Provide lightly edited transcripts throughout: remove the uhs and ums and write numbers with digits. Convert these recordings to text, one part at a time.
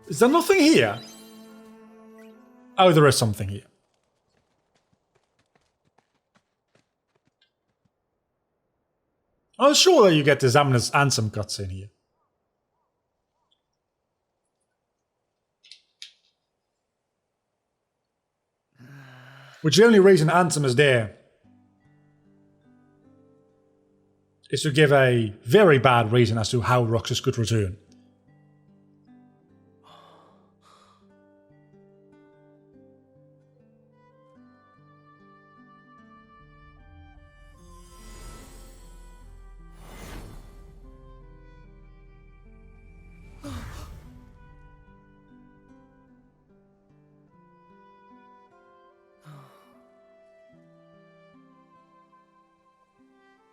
Is there nothing here? Oh, there is something here. I was sure that you get this ominous Ansem cutscene here. Which the only reason Ansem is there is to give a very bad reason as to how Roxas could return.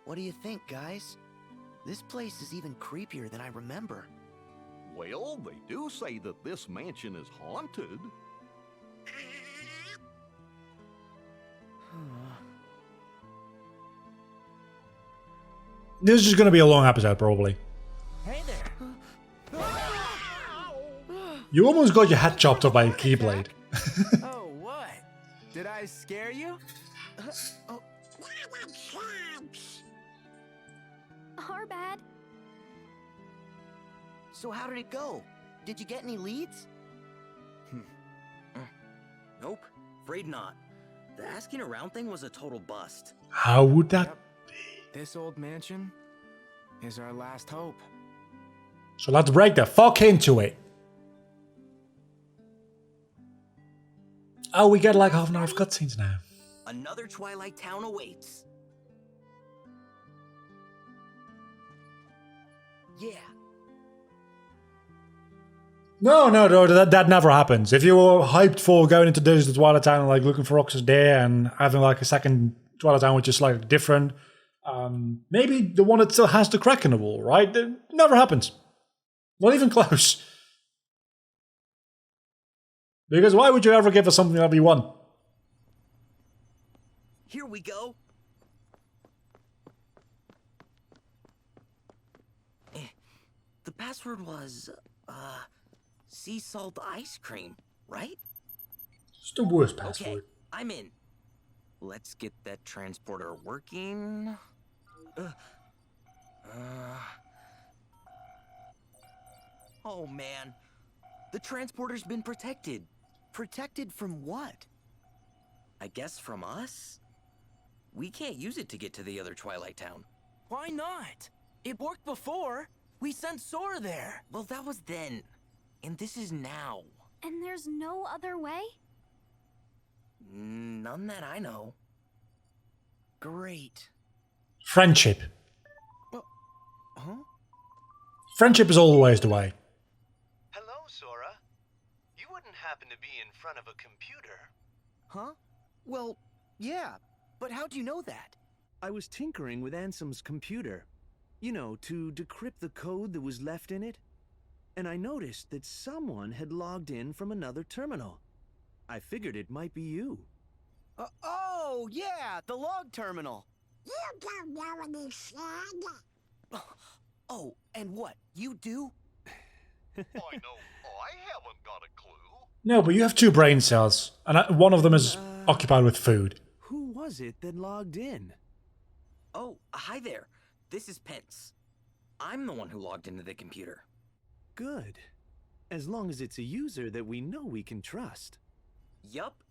What do you think, guys? This place is even creepier than I remember. Well, they do say that this mansion is haunted. This is just going to be a long episode, probably. Hey there. You almost got your head chopped off by a keyblade. Oh, what? Did I scare you? Our bad. So how did it go? Did you get any leads? Nope, afraid not. The asking around thing was a total bust. How would that Yep. This old mansion is our last hope. So let's break the fuck into it. Oh, we get like half an hour of cutscenes now. Another Twilight Town awaits. Yeah. No, that never happens. If you were hyped for going into the Twilight Town and like looking for Roxas there and having like a second Twilight Town which is like different, maybe the one that still has the crack in the wall, right? That never happens. Not even close. Because why would you ever give us something that we won? Here we go. The password was, sea salt ice cream, right? It's the worst password. Okay, I'm in. Let's get that transporter working. Oh man, the transporter's been protected. Protected from what? I guess from us? We can't use it to get to the other Twilight Town. Why not? It worked before. We sent Sora there. Well, that was then. And this is now. And there's no other way? None that I know. Great. Friendship. Huh? Friendship is always the way. Hello, Sora. You wouldn't happen to be in front of a computer. Huh? Well, yeah, but how'd you know that? I was tinkering with Ansem's computer. You know, to decrypt the code that was left in it. And I noticed that someone had logged in from another terminal. I figured it might be you. Oh, yeah, the log terminal. You don't know any said. Oh, and what? You do? I know I haven't got a clue. No, but you have two brain cells, and one of them is occupied with food. Who was it that logged in? Oh, hi there. This is Pence. I'm the one who logged into the computer. Good. As long as it's a user that we know we can trust. Yup.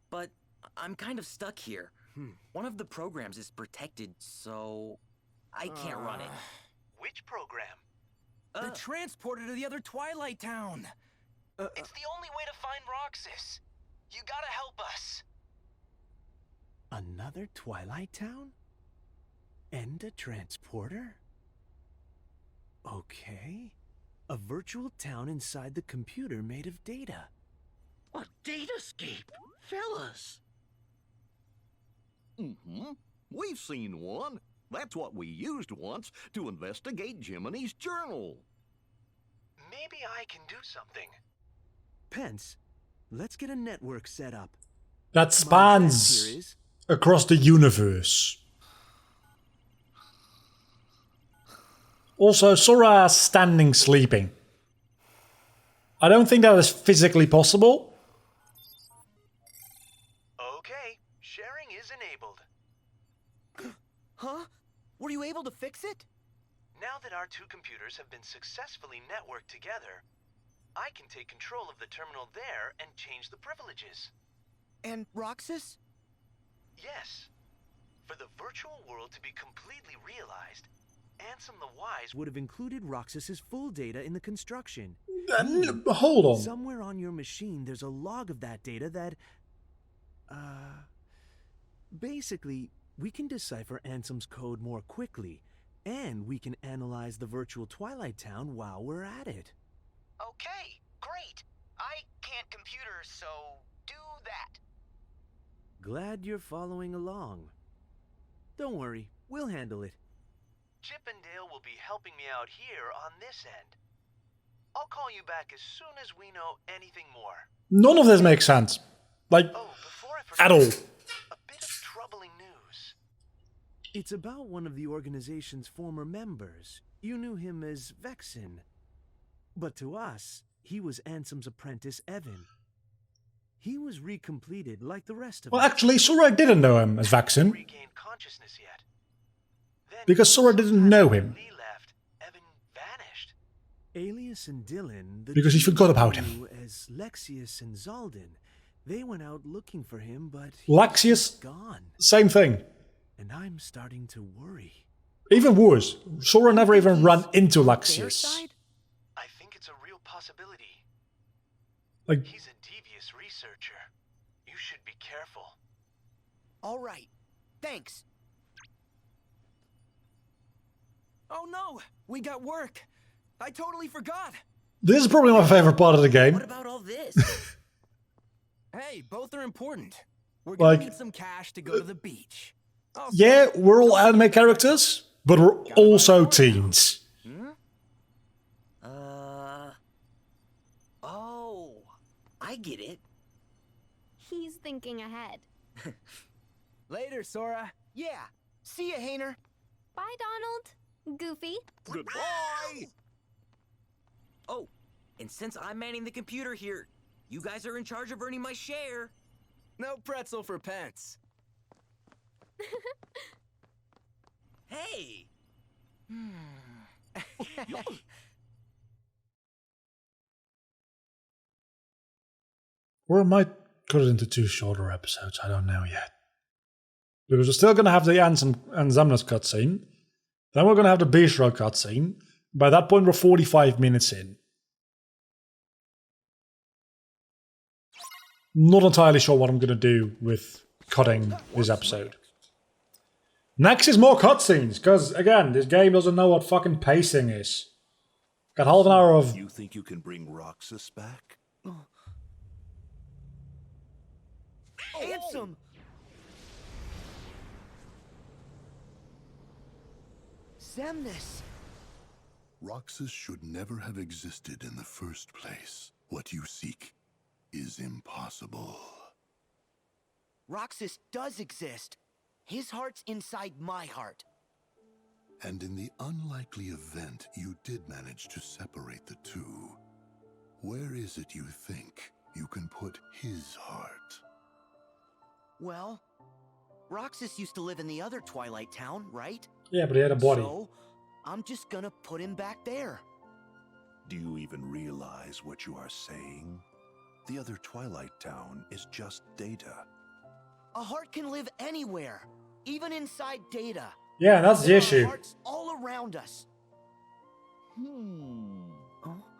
But I'm kind of stuck here. One of the programs is protected, so I can't run it. Which program? The transporter to the other Twilight Town. It's the only way to find Roxas. You gotta help us. Another Twilight Town? And a transporter? Okay. A virtual town inside the computer made of data. A datascape, fellas. We've seen one. That's what we used once to investigate Jiminy's journal. Maybe I can do something. Pence, let's get a network set up. That My task spans here is across the universe. Also, Sora standing sleeping. I don't think that is physically possible. Okay, sharing is enabled. Huh? Were you able to fix it? Now that our two computers have been successfully networked together, I can take control of the terminal there and change the privileges. And Roxas? Yes. For the virtual world to be completely realized, Ansem the Wise Would have included Roxas's full data in the construction. Hold on. Somewhere on your machine, there's a log of that data that... Basically, we can decipher Ansem's code more quickly, and we can analyze the virtual Twilight Town while we're at it. Okay, great. I can't computer, so do that. Glad you're following along. Don't worry, we'll handle it. Chip and Dale will be helping me out here on this end. I'll call you back as soon as we know anything more. None of this makes sense. Like, Oh, before I forget, at all. a bit of troubling news. It's about one of the organization's former members. You knew him as Vexen. But to us, he was Ansem's apprentice, Evan. He was recompleted like the rest of Well, us. actually, Sora didn't know him as Vaxen, Regained consciousness yet. Then, because Sora didn't know him. Lee left. Evan vanished. Alias and Dylan, the Because he two forgot we about him. knew as Lexius and Zaldin, they went out looking for him, but Lexius? he's gone. Same thing. And I'm starting to worry. Even worse, Sora never even ran into Their Lexius. side? I think it's a real possibility. Like, He's a devious researcher. You should be careful. All right. Thanks. Oh no! We got work! I totally forgot! this is probably my favorite part of the game. What about all this? Hey, both are important. We're gonna Like- need some cash to go to the beach. Also, Yeah, we're all anime characters, but we're also teens. Oh, I get it. He's thinking ahead. Later, Sora. Yeah. See ya, Hayner. Bye, Donald. Goofy. Goodbye! Oh, and since I'm manning the computer here, you guys are in charge of earning my share. No pretzel for pence. Hey! Or I might cut it into 2 shorter episodes, I don't know yet. Because we're still going to have the Ansem and Xemnas cutscene. Then we're going to have the Bistro cutscene. By that point, we're 45 minutes in. Not entirely sure what I'm going to do with cutting this episode. Next is more cutscenes, because, again, this game doesn't know what fucking pacing is. Got half an hour of... You think you can bring Roxas back? Ansem! Xemnas! Roxas should never have existed in the first place. What you seek is impossible. Roxas does exist. His heart's inside my heart. And in the unlikely event you did manage to separate the two, where is it you think you can put his heart? Well, Roxas used to live in the other Twilight Town, right? Yeah, but he had a body. So, I'm just gonna put him back there. Do you even realize what you are saying? The other Twilight Town is just data. A heart can live anywhere, even inside data. Yeah, that's the There are issue. hearts all around us.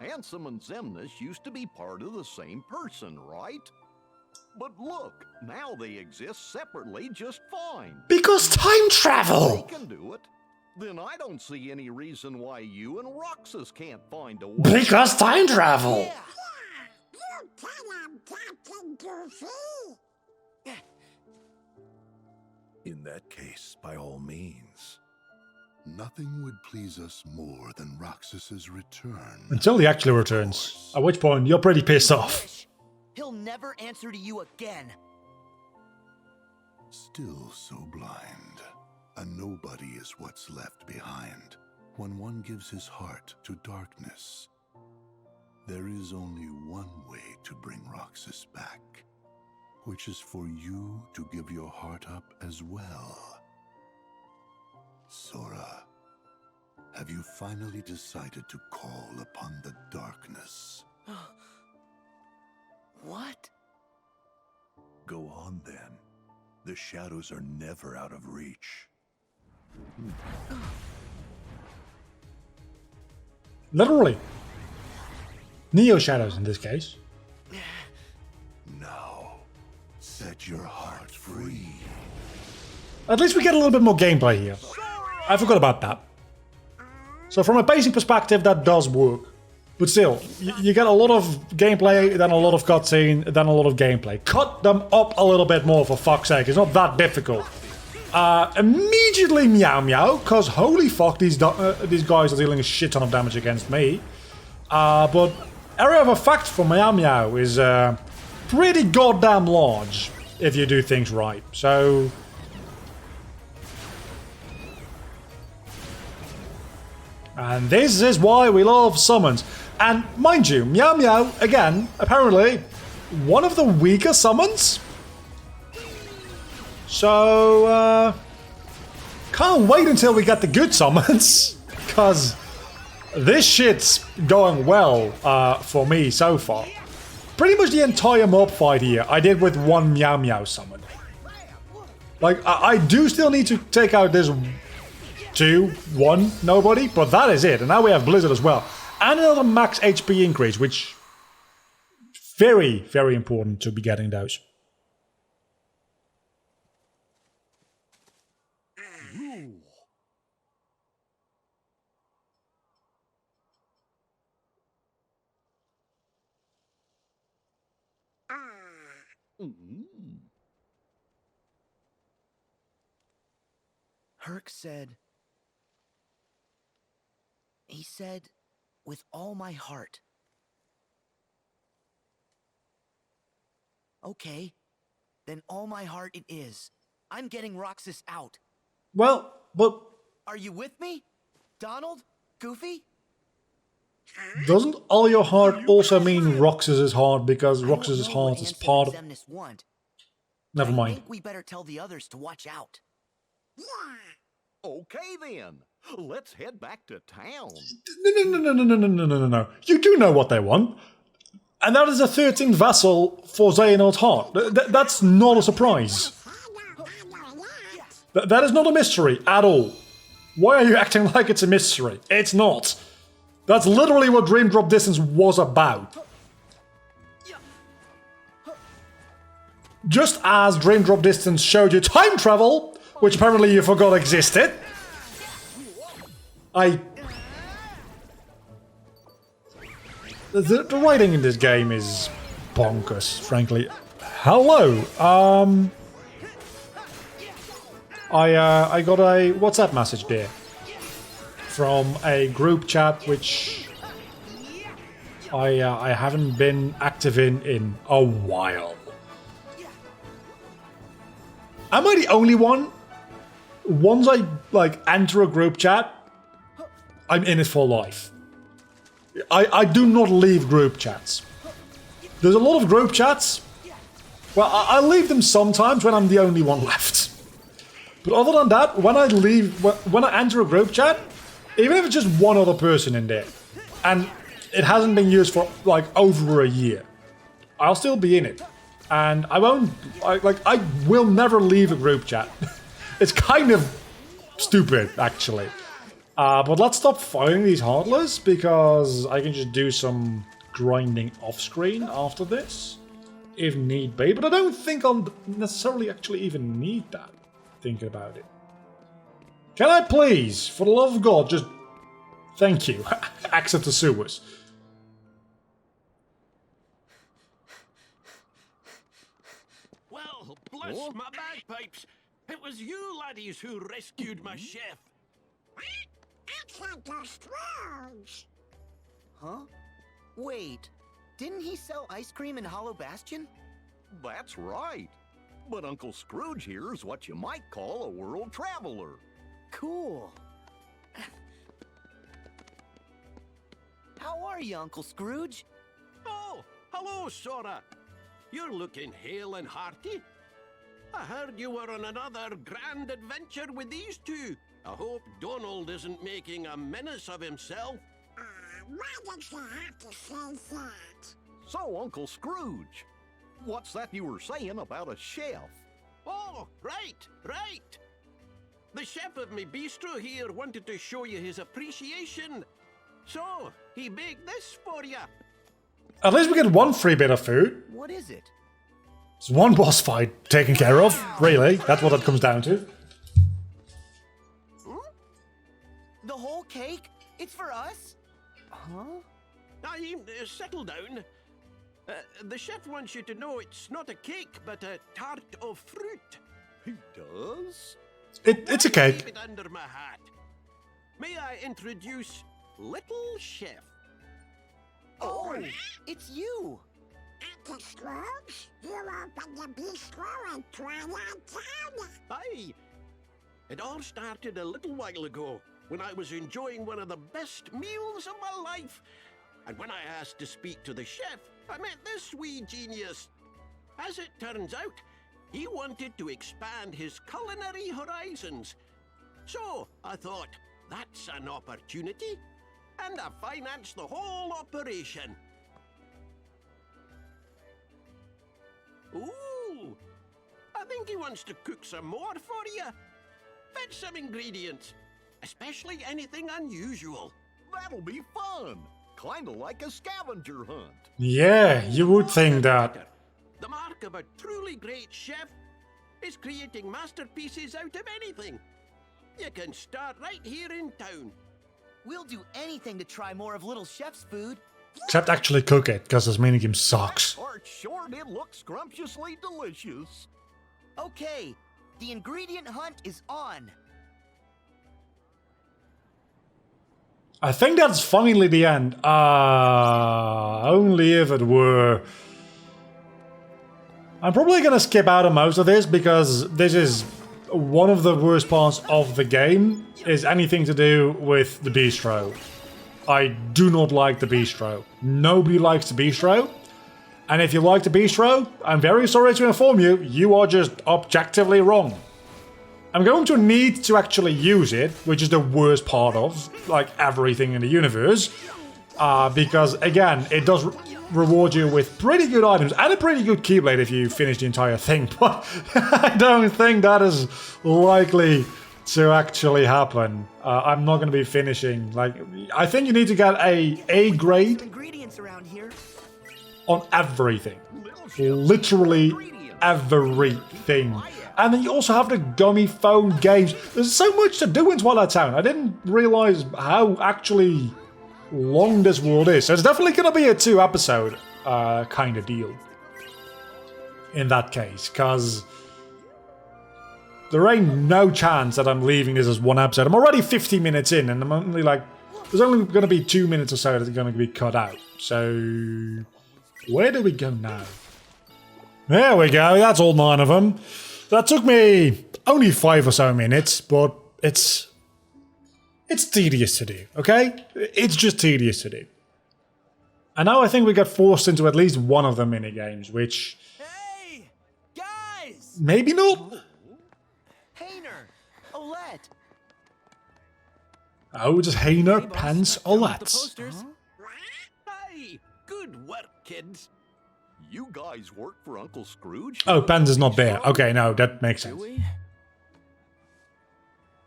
Ansem and Xemnas used to be part of the same person, right? But look, now they exist separately just fine. Because time They travel! can do it. Then I don't see any reason why you and Roxas can't find a way. Because time travel! Yeah. You tell him, Captain Goofy. In that case, by all means. Nothing would please us more than Roxas's return. Until he actually returns. At which point, you're pretty pissed off. Wish. He'll never answer to you again. Still so blind. A nobody is what's left behind when one gives his heart to darkness. There is only one way to bring Roxas back, which is for you to give your heart up as well. Sora, have you finally decided to call upon the darkness? What? Go on then. The shadows are never out of reach. Literally. Neo Shadows in this case. Now, set your heart free. At least we get a little bit more gameplay here. I forgot about that. So from a pacing perspective, that does work. But still, you get a lot of gameplay, then a lot of cutscene, then a lot of gameplay. Cut them up a little bit more, for fuck's sake. It's not that difficult. Immediately Meow Meow, because holy fuck, these guys are dealing a shit ton of damage against me. But area of effect for Meow Meow is pretty goddamn large, if you do things right. So... and this is why we love summons. And mind you, Meow Meow, again, apparently, one of the weaker summons. So, can't wait until we get the good summons. Because this shit's going well for me so far. Pretty much the entire mob fight here I did with one Meow Meow summon. Like, I do still need to take out this 2-1 nobody, but that is it. And now we have Blizzard as well. And another max HP increase, which... very, very important to be getting those. Herc said... he said, with all my heart. Okay, then all my heart it is. I'm getting Roxas out. Well, but... are you with me? Donald? Goofy? doesn't all your heart also mean Roxas's heart, because Roxas's heart is part of... Never mind. I think we better tell the others to watch out. Okay then, let's head back to town. No. You do know what they want. And that is a 13th vessel for Xehanort's heart. That's not a surprise. That is not a mystery at all. Why are you acting like it's a mystery? It's not. That's literally what Dream Drop Distance was about. Just as Dream Drop Distance showed you time travel, which apparently you forgot existed. The writing in this game is bonkers, frankly. Hello, I got a WhatsApp message there from a group chat which I haven't been active in a while. Am I the only one? Once I enter a group chat, I'm in it for life. I do not leave group chats. There's a lot of group chats. Well, I leave them sometimes when I'm the only one left. But other than that, when I enter a group chat, even if it's just one other person in there, and it hasn't been used for over a year, I'll still be in it. And I won't, I will never leave a group chat. It's kind of stupid, actually. But let's stop fighting these Heartless, because I can just do some grinding off-screen after this, if need be. But I don't think I'll necessarily actually even need that, thinking about it. Can I please, for the love of God, just... thank you, exit the sewers. Well, bless my bagpipes. It was you laddies who rescued my chef. Huh? Wait, didn't he sell ice cream in Hollow Bastion? That's right. But Uncle Scrooge here is what you might call a world traveler. Cool. How How are you, Uncle Scrooge? Oh, hello, Sora. You're looking hale and hearty. I heard you were on another grand adventure with these two. I hope Donald isn't making a menace of himself. Why did you have to say that? So, Uncle Scrooge, what's that you were saying about a chef? Oh, right. The chef of my bistro here wanted to show you his appreciation. So, he baked this for you. At least we get one free bit of food. What is it? It's one boss fight taken care of. Really, that's what it comes down to. The whole cake? It's for us? Huh? Now, settle down. The chef wants you to know it's not a cake, but a tart of fruit. He does? It's a cake. Keep it under my hat. May I introduce Little Chef? Oh, it's you! Uncle Scrooge, you opened the bistro in Twilight Town. Aye. It all started a little while ago, when I was enjoying one of the best meals of my life. And when I asked to speak to the chef, I met this wee genius. As it turns out, he wanted to expand his culinary horizons. So I thought, that's an opportunity. And I financed the whole operation. Ooh, I think he wants to cook some more for you. Fetch some ingredients, especially anything unusual. That'll be fun. Kinda like a scavenger hunt. Yeah, you would think that. The mark of a truly great chef is creating masterpieces out of anything. You can start right here in town. We'll do anything to try more of Little Chef's food. Except actually cook it, because this minigame sucks. Tart sure did look scrumptiously delicious. Okay, the ingredient hunt is on. I think that's finally the end. Only if it were. I'm probably gonna skip out on most of this because this is one of the worst parts of the game, is anything to do with the bistro. I do not like the bistro. Nobody likes the bistro. And if you like the bistro, I'm very sorry to inform you, you are just objectively wrong. I'm going to need to actually use it, which is the worst part of, like, everything in the universe. Because, again, it does reward you with pretty good items and a pretty good Keyblade if you finish the entire thing. But I don't think that is likely to actually happen. I'm not going to be finishing. Like, I think you need to get a grade Ingredients around here. on everything. Literally everything. And then you also have the gummy phone games. There's so much to do in Twilight Town. I didn't realize how actually long this world is. So it's definitely going to be a 2-episode kind of deal. In that case. Because there ain't no chance that I'm leaving this as 1 episode. I'm already 50 minutes in and I'm only like... There's only going to be 2 minutes or so that are going to be cut out. So... Where do we go now? There we go. That's all 9 of them. That took me only 5 or so minutes, but it's tedious to do, okay? It's just tedious to do. And now I think we got forced into at least one of the minigames, which... Hey! Guys! Maybe not? Hayner! Olette! Oh, just Hayner, boss, Pants, done with the Olette. posters. Hey, good work, kids. You guys work for Uncle Scrooge? Oh, Pants is not there. Okay, no, that makes sense. We?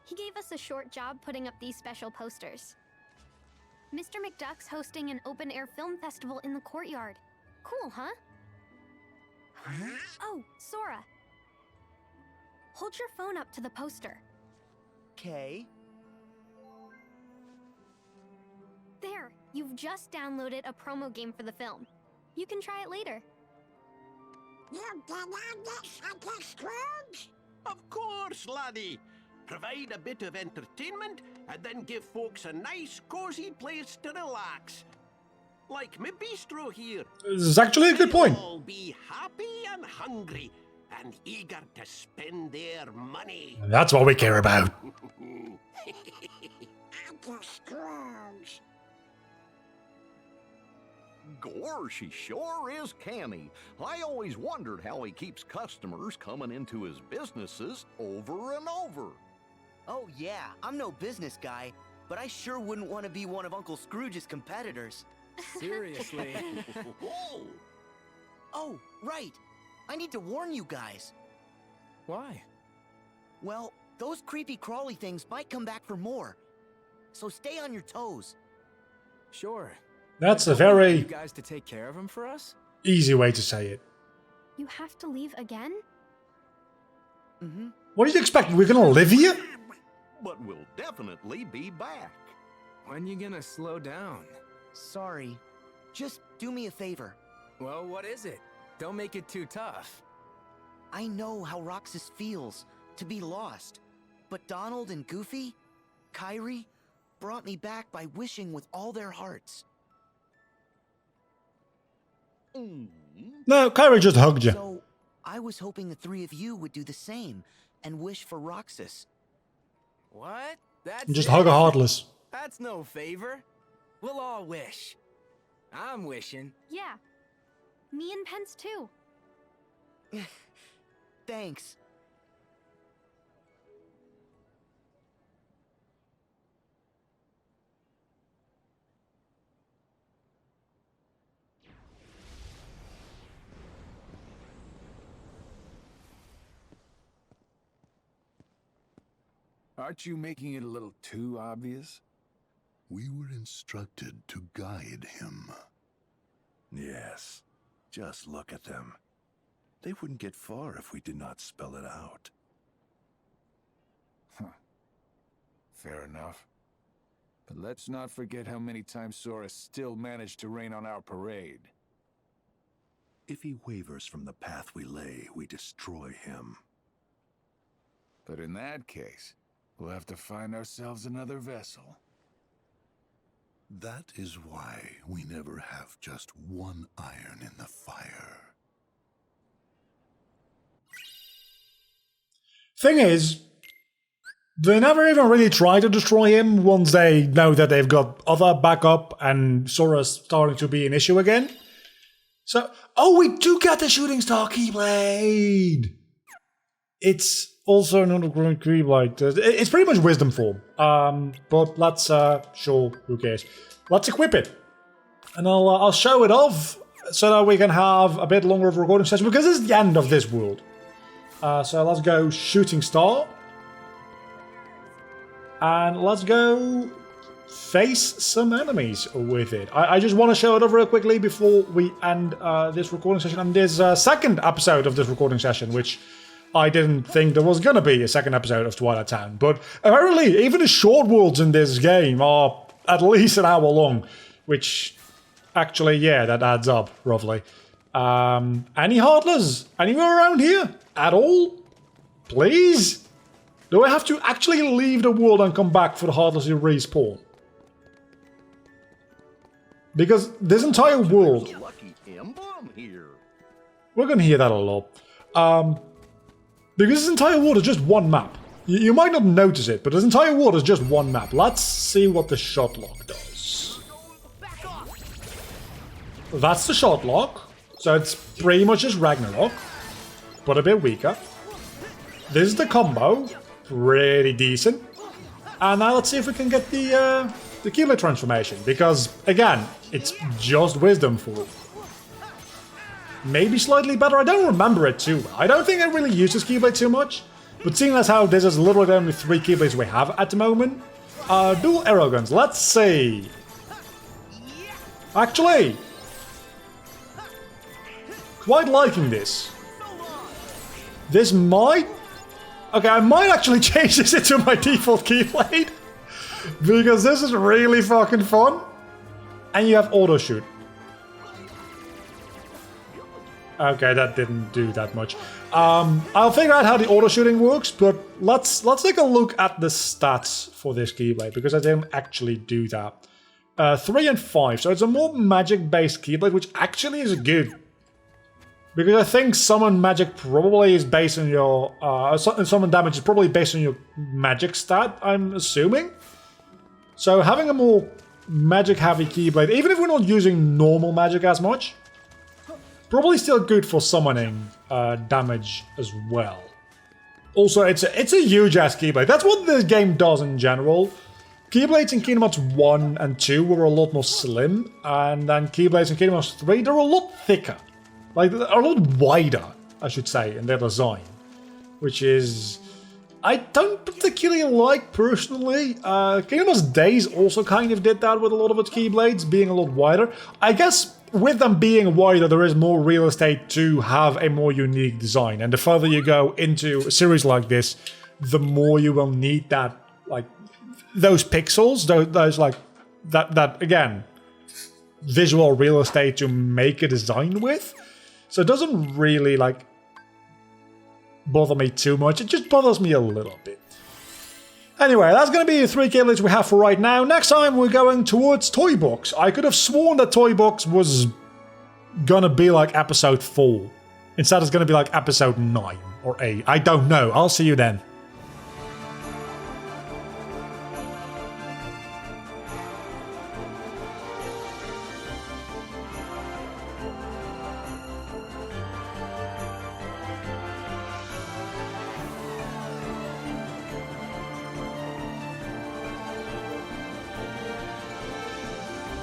He gave us a short job putting up these special posters. Mr. McDuck's hosting an open-air film festival in the courtyard. Cool, huh? Oh, Sora. Hold your phone up to the poster. Okay. There, you've just downloaded a promo game for the film. You can try it later. You get on this, Uncle Scrooge? Of course, laddie. Provide a bit of entertainment and then give folks a nice, cozy place to relax. Like my bistro here. This is actually a good point. They'll all be happy and hungry and eager to spend their money. That's what we care about. Uncle Scrooge. Gorsh, he sure is canny. I always wondered how he keeps customers coming into his businesses over and over. Oh yeah, I'm no business guy, but I sure wouldn't want to be one of Uncle Scrooge's competitors. Seriously. Oh, right. I need to warn you guys. Why? Well, those creepy crawly things might come back for more. So stay on your toes. Sure. That's a Don't we want very you guys to take care of him for us? easy way to say it. You have to leave again? Mm-hmm. What did you expect? We're gonna live here? But we'll definitely be back. When you gonna slow down? Sorry. Just do me a favor. Well, what is it? Don't make it too tough. I know how Roxas feels to be lost, but Donald and Goofy, Kyrie, brought me back by wishing with all their hearts. No, Kyrie just hugged you. So, I was hoping the three of you would do the same and wish for Roxas. What? That's Just it? hug a Heartless. That's no favor. We'll all wish. I'm wishing. Yeah. Me and Pence too. Thanks. Aren't you making it a little too obvious? We were instructed to guide him. Yes. Just look at them. They wouldn't get far if we did not spell it out. Huh. Fair enough. But let's not forget how many times Sora still managed to rain on our parade. If he wavers from the path we lay, we destroy him. But in that case, we'll have to find ourselves another vessel. That is why we never have just one iron in the fire. Thing is, they never even really try to destroy him once they know that they've got other backup and Sora's starting to be an issue again. So, oh, we do get the Shooting Star Keyblade! It's also an underground Keyblade. It's pretty much Wisdom form. But let's, sure, who cares? Let's equip it. And I'll show it off so that we can have a bit longer of a recording session because it's the end of this world. So let's go Shooting Star. And let's go face some enemies with it. I just want to show it off real quickly before we end this recording session. And there's a second episode of this recording session, which I didn't think there was going to be a second episode of Twilight Town. But apparently, even the short worlds in this game are at least an hour long, which actually, yeah, that adds up, roughly. Any Heartless? Anywhere around here? At all? Please? Do I have to actually leave the world and come back for the Heartless to respawn? Because this entire world... There's a lucky emblem here. We're going to hear that a lot. Because this entire world is just one map. You might not notice it, but this entire world is just one map. Let's see what the shot lock does. That's the shot lock. So it's pretty much just Ragnarok, but a bit weaker. This is the combo. Pretty decent. And now let's see if we can get the Keyblade transformation. Because, again, it's just Wisdom form. Maybe slightly better. I don't remember it too well. I don't think I really use this Keyblade too much. But seeing as how this is literally the only 3 Keyblades we have at the moment. Dual arrow guns. Let's see. Actually, quite liking this. This might... Okay, I might actually change this into my default Keyblade. Because this is really fucking fun. And you have auto shoot. Okay, that didn't do that much. I'll figure out how the auto shooting works, but let's take a look at the stats for this Keyblade, because I didn't actually do that. 3 and 5, so it's a more magic-based Keyblade, which actually is good. Because I think summon magic probably is based on your... summon damage is probably based on your magic stat, I'm assuming. So having a more magic heavy Keyblade, even if we're not using normal magic as much, probably still good for summoning damage as well. Also, it's a huge ass Keyblade. That's what this game does in general. Keyblades in Kingdom Hearts 1 and 2 were a lot more slim, and then Keyblades in Kingdom Hearts 3, they're a lot thicker. Like, they're a lot wider, I should say, in their design. Which is... I don't particularly like, personally. Kingdom Hearts Days also kind of did that with a lot of its Keyblades, being a lot wider. I guess with them being wider, there is more real estate to have a more unique design. And the further you go into a series like this, the more you will need that, like, those pixels, those like, that again, visual real estate to make a design with. So it doesn't really, like, bother me too much. It just bothers me a little bit. Anyway, that's going to be the 3 Keyblades we have for right now. Next time we're going towards Toy Box. I could have sworn that Toy Box was gonna be like episode 4. Instead it's gonna be like episode 9 or 8. I don't know. I'll see you then.